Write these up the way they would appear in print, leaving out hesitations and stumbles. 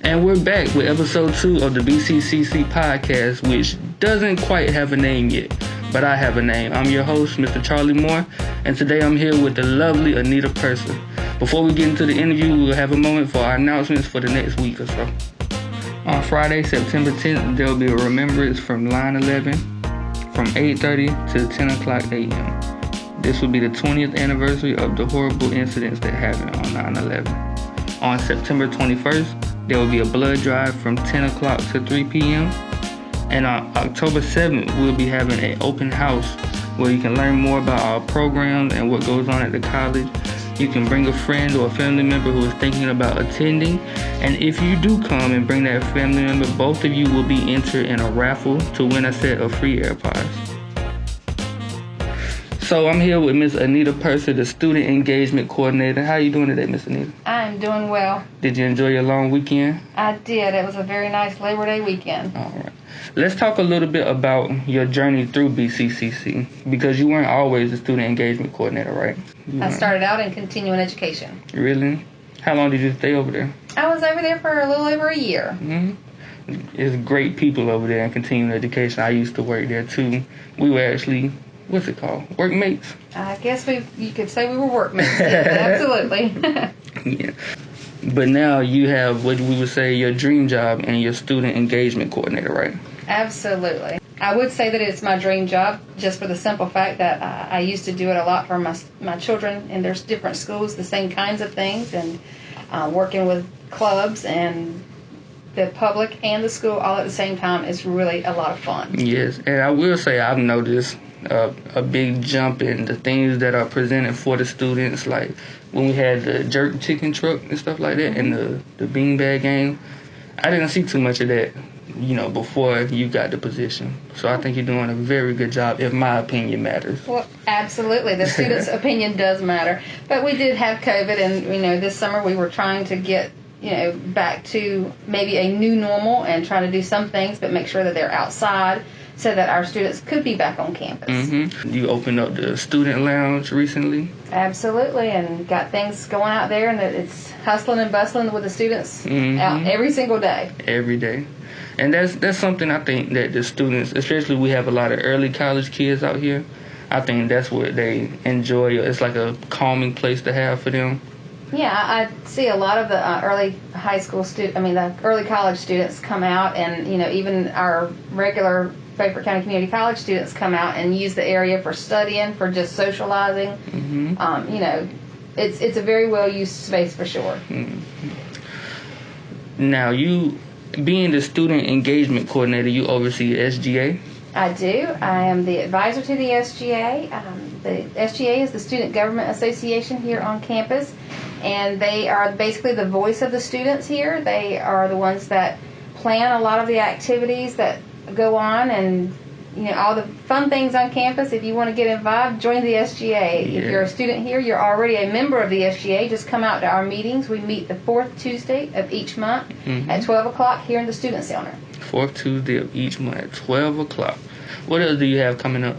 And we're back with episode 2 of the BCCC podcast, which doesn't quite have a name yet, but I have a name. I'm your host, Mr. Charlie Moore, and today I'm here with the lovely Anita Purser. Before we get into the interview, we'll have a moment for our announcements for the next week or so. On Friday, September 10th, there will be a remembrance from line 11 from 8:30 to 10 o'clock a.m. This will be the 20th anniversary of the horrible incidents that happened on 9/11. On September 21st, there will be a blood drive from 10 o'clock to 3 p.m. And on October 7th, we'll be having an open house where you can learn more about our programs and what goes on at the college. You can bring a friend or a family member who is thinking about attending. And if you do come and bring that family member, both of you will be entered in a raffle to win a set of free AirPods. So I'm here with Miss Anita Purser, the Student Engagement Coordinator. How are you doing today, Miss Anita? I'm doing well. Did you enjoy your long weekend? I did. It was a very nice Labor Day weekend. All right. Let's talk a little bit about your journey through BCCC, because you weren't always a Student Engagement Coordinator, right? I started out in continuing education. Really? How long did you stay over there? I was over there for a little over a year. Mm-hmm. It's great people over there in continuing education. I used to work there too. We were actually... what's it called? Workmates? I guess you could say we were workmates. Absolutely. Yeah. But now you have what we would say your dream job and your student engagement coordinator, right? Absolutely. I would say that it's my dream job just for the simple fact that I used to do it a lot for my children in their different schools, the same kinds of things, and working with clubs and the public and the school all at the same time is really a lot of fun. Yes, and I will say I've noticed a big jump in the things that are presented for the students, like when we had the jerk chicken truck and stuff like that, and the beanbag game. I didn't see too much of that, before you got the position. So I think you're doing a very good job, if my opinion matters. Well, absolutely. The students' opinion does matter. But we did have COVID, and, this summer we were trying to get, back to maybe a new normal and try to do some things, but make sure that they're outside so that our students could be back on campus. Mm-hmm. You opened up the student lounge recently? Absolutely, and got things going out there, and it's hustling and bustling with the students out every single day. Every day. And that's something I think that the students, especially we have a lot of early college kids out here, I think that's what they enjoy. It's like a calming place to have for them. Yeah, I see a lot of the early the early college students come out, and, even our regular Fairfield County Community College students come out and use the area for studying, for just socializing. Mm-hmm. It's a very well-used space for sure. Mm-hmm. Now, you, being the Student Engagement Coordinator, you oversee SGA? I do. I am the advisor to the SGA. The SGA is the Student Government Association here on campus, and they are basically the voice of the students here. They are the ones that plan a lot of the activities that go on, and all the fun things on campus. If you want to get involved, join the SGA. Yeah. If you're a student here, you're already a member of the SGA. Just come out to our meetings. We meet the fourth Tuesday of each month at 12 o'clock here in the Student Center. Fourth Tuesday of each month at 12 o'clock. What else do you have coming up?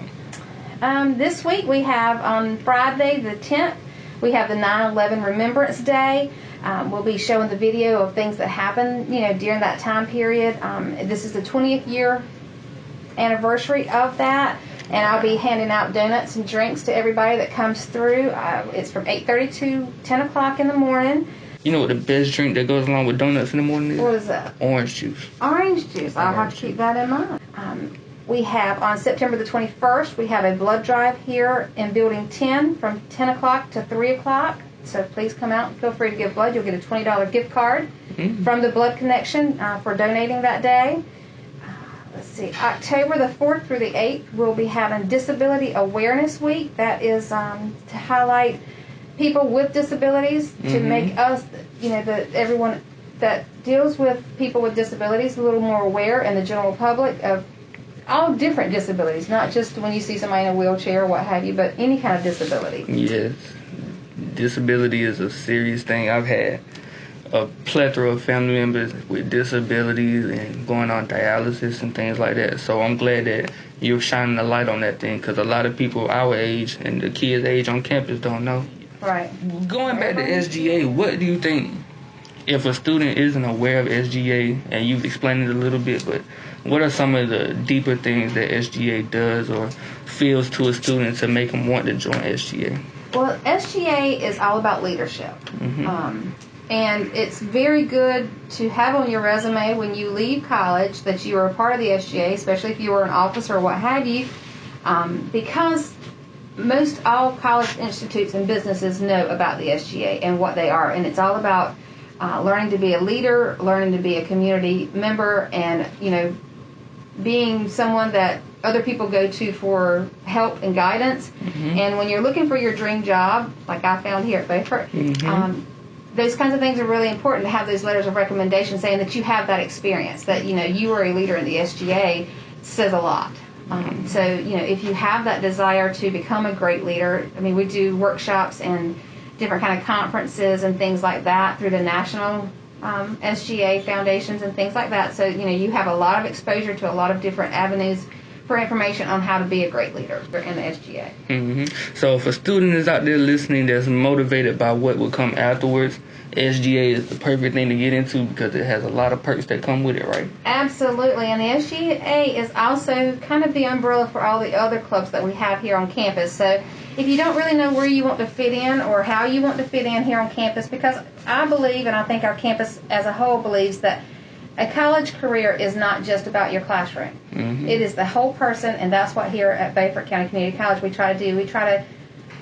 This week we have on Friday the 10th, we have the 9/11 Remembrance Day. We'll be showing the video of things that happened, during that time period. This is the 20th year anniversary of that, and I'll be handing out donuts and drinks to everybody that comes through. It's from 8:30 to 10 o'clock in the morning. You know what the best drink that goes along with donuts in the morning is? What is that? Orange juice. Orange juice. I'll have to keep that in mind. We have, on September the 21st, we have a blood drive here in Building 10 from 10 o'clock to 3 o'clock. So please come out and feel free to give blood. You'll get a $20 gift card from the Blood Connection for donating that day. Let's see, October the 4th through the 8th, we'll be having Disability Awareness Week. That is to highlight people with disabilities, to make us, everyone that deals with people with disabilities a little more aware, and the general public, of all different disabilities, not just when you see somebody in a wheelchair or what have you, but any kind of disability. Yes. Disability is a serious thing. I've had a plethora of family members with disabilities and going on dialysis and things like that. So I'm glad that you're shining a light on that thing, because a lot of people our age and the kids' age on campus don't know. Right. Going back to SGA, what do you think if a student isn't aware of SGA, and you've explained it a little bit, but what are some of the deeper things that SGA does or feels to a student to make them want to join SGA? Well, SGA is all about leadership. And it's very good to have on your resume when you leave college that you are a part of the SGA, especially if you were an officer or what have you, because most all college institutes and businesses know about the SGA and what they are. And it's all about learning to be a leader, learning to be a community member, and, being someone that other people go to for help and guidance. And when you're looking for your dream job, like I found here at Beaufort, those kinds of things are really important to have those letters of recommendation saying that you have that experience, that, you were a leader in the SGA, says a lot. So, if you have that desire to become a great leader, we do workshops and different kind of conferences and things like that through the national SGA foundations and things like that. So, you have a lot of exposure to a lot of different avenues for information on how to be a great leader in the SGA. So if a student is out there listening that's motivated by what will come afterwards, SGA is the perfect thing to get into because it has a lot of perks that come with it, right? Absolutely. And the SGA is also kind of the umbrella for all the other clubs that we have here on campus. So if you don't really know where you want to fit in or how you want to fit in here on campus, because I believe, and I think our campus as a whole believes, that a college career is not just about your classroom. It is the whole person, and that's what here at Beaufort County Community College we try to do. We try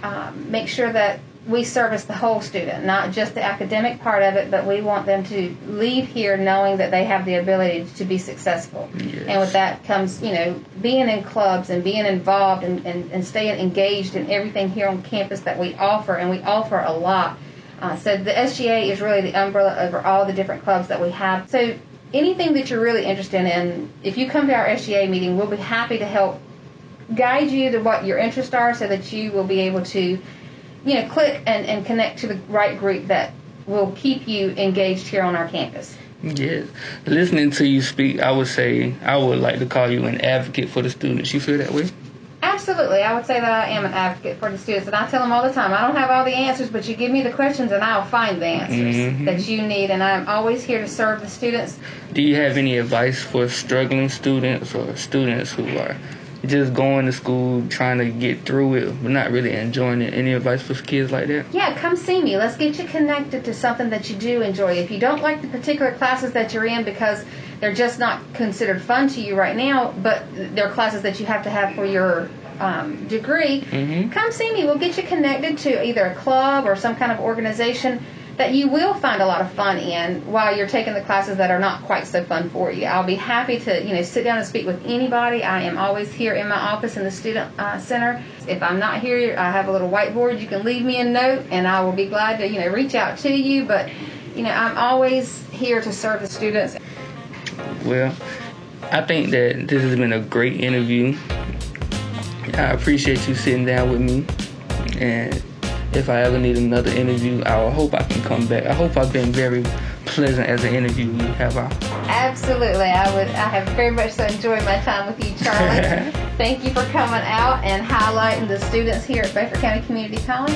to make sure that we service the whole student, not just the academic part of it, but we want them to leave here knowing that they have the ability to be successful. And with that comes, being in clubs and being involved and staying engaged in everything here on campus that we offer, and we offer a lot. So the SGA is really the umbrella over all the different clubs that we have. So anything that you're really interested in, if you come to our SGA meeting, we'll be happy to help guide you to what your interests are so that you will be able to, click and connect to the right group that will keep you engaged here on our campus. Yes. Listening to you speak, I would say I would like to call you an advocate for the students. You feel that way? Absolutely. I would say that I am an advocate for the students, and I tell them all the time, I don't have all the answers, but you give me the questions and I'll find the answers that you need, and I'm always here to serve the students. Do you have any advice for struggling students or students who are just going to school, trying to get through it, but not really enjoying it? Any advice for kids like that? Yeah, come see me. Let's get you connected to something that you do enjoy. If you don't like the particular classes that you're in because they're just not considered fun to you right now, but they're classes that you have to have for your degree, come see me. We'll get you connected to either a club or some kind of organization that you will find a lot of fun in while you're taking the classes that are not quite so fun for you. I'll be happy to, sit down and speak with anybody. I am always here in my office in the student center. If I'm not here, I have a little whiteboard. You can leave me a note, and I will be glad to, reach out to you. But, I'm always here to serve the students. Well, I think that this has been a great interview. I appreciate you sitting down with me, and if I ever need another interview, I hope I can come back. I hope I've been very pleasant as an interviewee, have I? Absolutely. I have very much so enjoyed my time with you, Charlie. Thank you for coming out and highlighting the students here at Beaufort County Community College.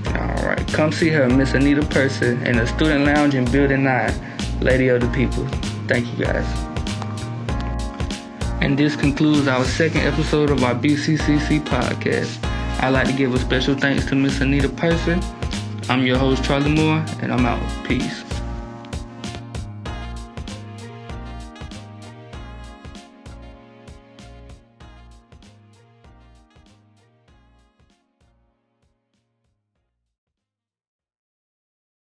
All right. Come see her, Miss Anita Purser, in the Student Lounge in Building 9. Lady of the People. Thank you, guys. And this concludes our second episode of our BCCC podcast. I'd like to give a special thanks to Miss Anita Purser. I'm your host, Charlie Moore, and I'm out. Peace.